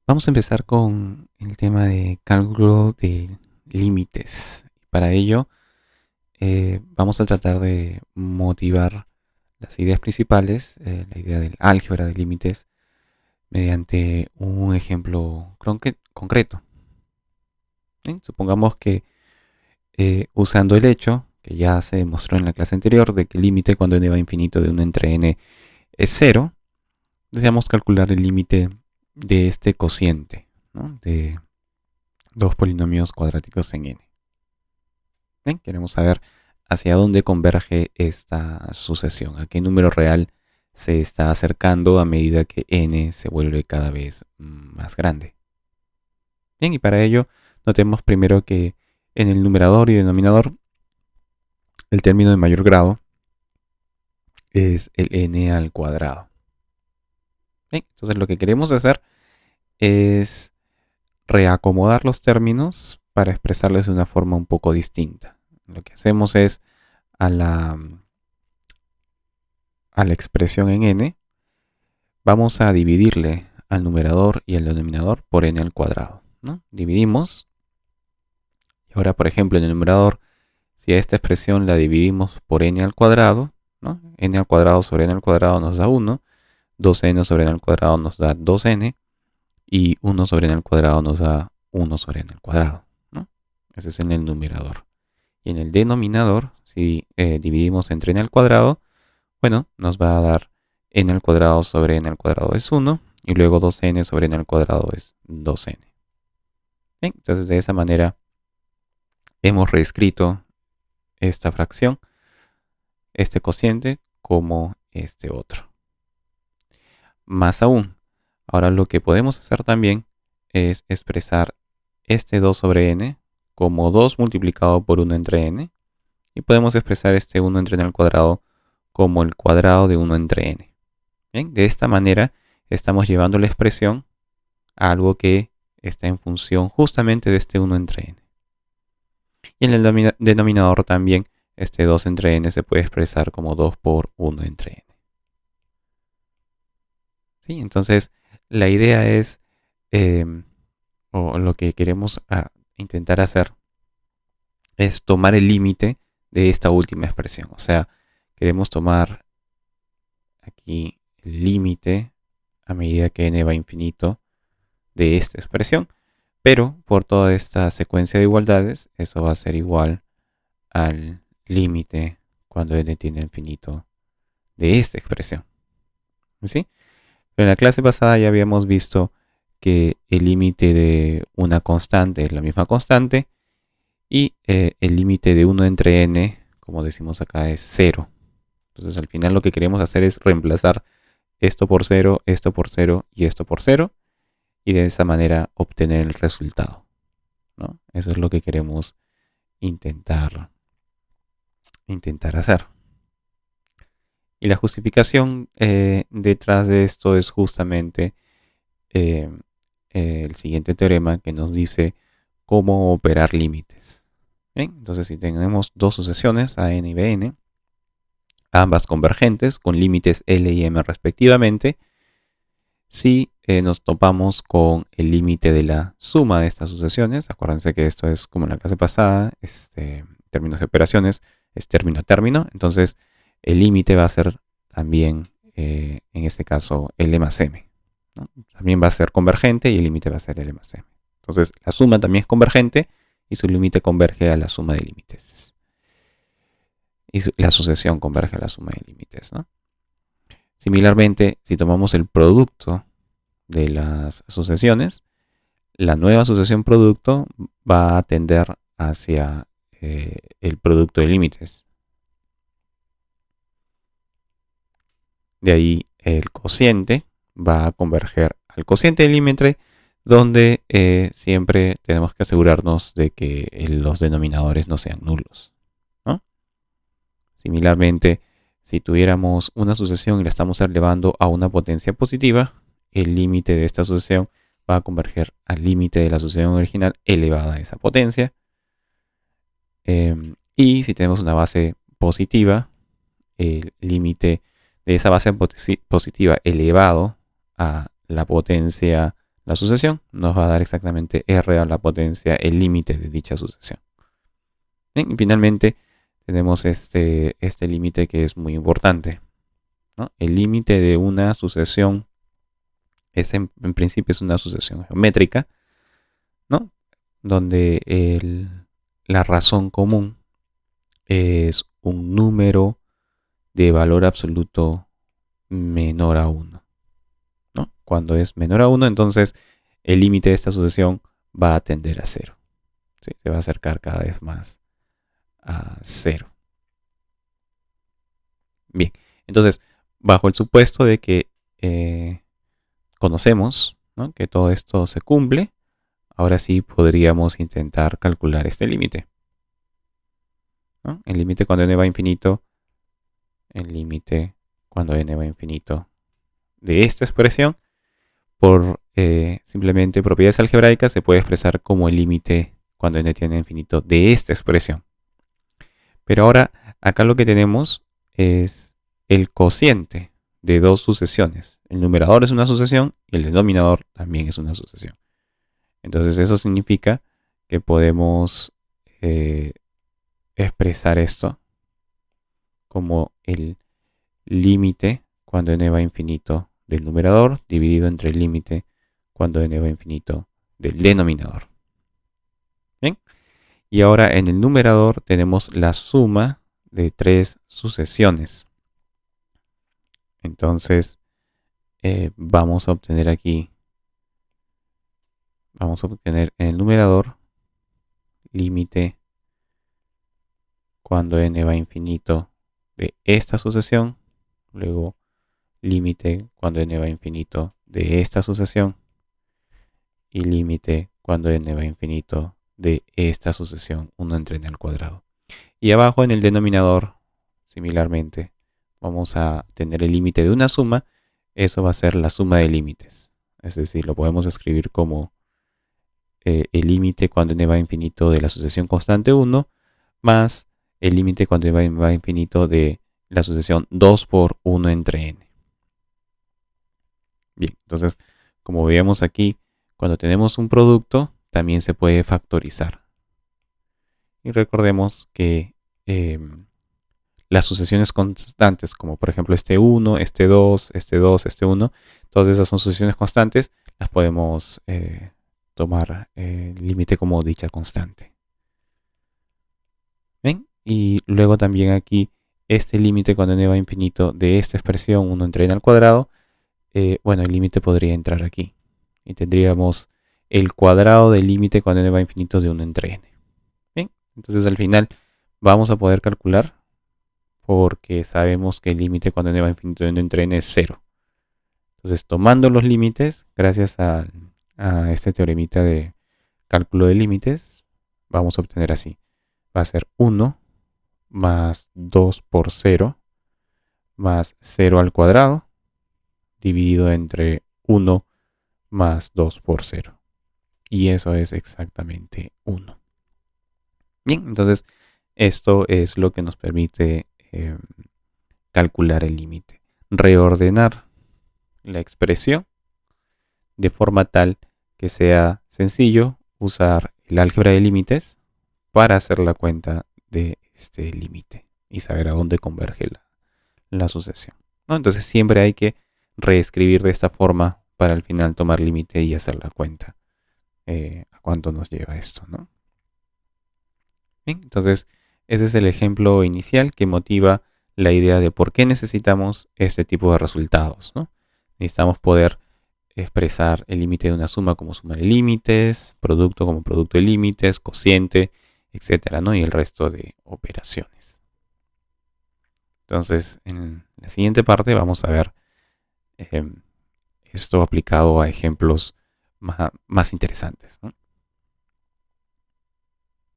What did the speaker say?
Vamos a empezar con el tema de cálculo de límites. Para ello, vamos a tratar de motivar las ideas principales, la idea del álgebra de límites, mediante un ejemplo concreto. ¿Bien? Supongamos que usando el hecho, que ya se demostró en la clase anterior, de que el límite cuando n va a infinito de 1 entre n es 0, deseamos calcular el límite de este cociente, ¿no? De dos polinomios cuadráticos en n. Bien, queremos saber hacia dónde converge esta sucesión, a qué número real se está acercando a medida que n se vuelve cada vez más grande. Bien, y para ello notemos primero que en el numerador y denominador el término de mayor grado es el n al cuadrado. Bien, entonces lo que queremos hacer es reacomodar los términos para expresarles de una forma un poco distinta. Lo que hacemos es a la expresión en n, vamos a dividirle al numerador y al denominador por n al cuadrado, ¿no? Dividimos. Y ahora, por ejemplo, en el numerador, si a esta expresión la dividimos por n al cuadrado, ¿no? N al cuadrado sobre n al cuadrado nos da 1, 2n sobre n al cuadrado nos da 2n, y 1 sobre n al cuadrado nos da 1 sobre n al cuadrado, ¿no? Ese es en el numerador. Y en el denominador, si dividimos entre n al cuadrado, bueno, nos va a dar n al cuadrado sobre n al cuadrado es 1, y luego 2n sobre n al cuadrado es 2n. Bien, entonces de esa manera hemos reescrito esta fracción, este cociente, como este otro. Más aún, ahora lo que podemos hacer también es expresar este 2 sobre n como 2 multiplicado por 1 entre n, y podemos expresar este 1 entre n al cuadrado como el cuadrado de 1 entre n. Bien, de esta manera estamos llevando la expresión a algo que está en función justamente de este 1 entre n. Y en el denominador también este 2 entre n se puede expresar como 2 por 1 entre n. ¿Sí? Entonces la idea es, o lo que queremos intentar hacer, es tomar el límite de esta última expresión. O sea, queremos tomar aquí el límite a medida que n va a infinito de esta expresión, pero por toda esta secuencia de igualdades, eso va a ser igual al límite cuando n tiende a infinito de esta expresión. ¿Sí? Pero en la clase pasada ya habíamos visto que el límite de una constante es la misma constante, y el límite de 1 entre n, como decimos acá, es 0. Entonces al final lo que queremos hacer es reemplazar esto por 0, esto por 0 y esto por 0, y de esa manera obtener el resultado, ¿no? Eso es lo que queremos intentar hacer. Y la justificación detrás de esto es justamente el siguiente teorema que nos dice cómo operar límites. ¿Bien? Entonces, si tenemos dos sucesiones, a n y bn, ambas convergentes con límites L y M respectivamente, si nos topamos con el límite de la suma de estas sucesiones, acuérdense que esto es como en la clase pasada, términos de operaciones, es término a término, entonces el límite va a ser también, en este caso, L más M, ¿no? También va a ser convergente y el límite va a ser L más M. Entonces la suma también es convergente y su límite converge a la suma de límites. Y la sucesión converge a la suma de límites, ¿no? Similarmente, si tomamos el producto de las sucesiones, la nueva sucesión producto va a tender hacia el producto de límites. De ahí el cociente va a converger al cociente del límite, donde siempre tenemos que asegurarnos de que los denominadores no sean nulos, ¿no? Similarmente, si tuviéramos una sucesión y la estamos elevando a una potencia positiva, el límite de esta sucesión va a converger al límite de la sucesión original elevada a esa potencia. Y si tenemos una base positiva, el límite de esa base positiva elevado a la potencia la sucesión, nos va a dar exactamente R a la potencia, el límite de dicha sucesión. Bien, y finalmente tenemos este límite que es muy importante, ¿no? El límite de una sucesión en principio es una sucesión geométrica, ¿no? Donde la razón común es un número de valor absoluto menor a 1, ¿no? Cuando es menor a 1, entonces el límite de esta sucesión va a tender a 0. ¿Sí? Se va a acercar cada vez más a 0. Bien, entonces, bajo el supuesto de que conocemos, ¿no?, que todo esto se cumple, ahora sí podríamos intentar calcular este límite, ¿no? El límite cuando n va a infinito, el límite cuando n va a infinito de esta expresión, por simplemente propiedades algebraicas, se puede expresar como el límite cuando n tiende a infinito de esta expresión. Pero ahora, acá lo que tenemos es el cociente de dos sucesiones. El numerador es una sucesión y el denominador también es una sucesión. Entonces eso significa que podemos expresar esto como el límite cuando n va a infinito del numerador dividido entre el límite cuando n va a infinito del denominador. Bien. Y ahora en el numerador tenemos la suma de tres sucesiones. Entonces vamos a obtener aquí, vamos a obtener en el numerador límite cuando n va a infinito de esta sucesión, luego límite cuando n va a infinito de esta sucesión y límite cuando n va a infinito de esta sucesión 1 entre n al cuadrado. Y abajo en el denominador, similarmente, vamos a tener el límite de una suma. Eso va a ser la suma de límites. Es decir, lo podemos escribir como el límite cuando n va a infinito de la sucesión constante 1 más el límite cuando n va a infinito de la sucesión 2 por 1 entre n. Bien, entonces, como veíamos aquí, cuando tenemos un producto, también se puede factorizar. Y recordemos que las sucesiones constantes, como por ejemplo este 1, este 2, este 2, este 1, todas esas son sucesiones constantes, las podemos tomar el límite como dicha constante. ¿Ven? Y luego también aquí este límite cuando n va a infinito de esta expresión 1 entre n al cuadrado, bueno, el límite podría entrar aquí. Y tendríamos el cuadrado del límite cuando n va a infinito de 1 entre n. Bien, entonces al final vamos a poder calcular porque sabemos que el límite cuando n va a infinito de 1 entre n es 0. Entonces, tomando los límites, gracias a este teoremita de cálculo de límites, vamos a obtener así. Va a ser 1 más 2 por 0 más 0 al cuadrado dividido entre 1 más 2 por 0. Y eso es exactamente 1. Bien, entonces esto es lo que nos permite calcular el límite. Reordenar la expresión de forma tal que sea sencillo usar el álgebra de límites para hacer la cuenta de este límite y saber a dónde converge la sucesión, ¿no? Entonces siempre hay que reescribir de esta forma para al final tomar límite y hacer la cuenta a cuánto nos lleva esto, ¿no? Bien, entonces ese es el ejemplo inicial que motiva la idea de por qué necesitamos este tipo de resultados, ¿no? Necesitamos poder expresar el límite de una suma como suma de límites, producto como producto de límites, cociente, etcétera, ¿no? Y el resto de operaciones. Entonces, en la siguiente parte vamos a ver esto aplicado a ejemplos más interesantes, ¿no?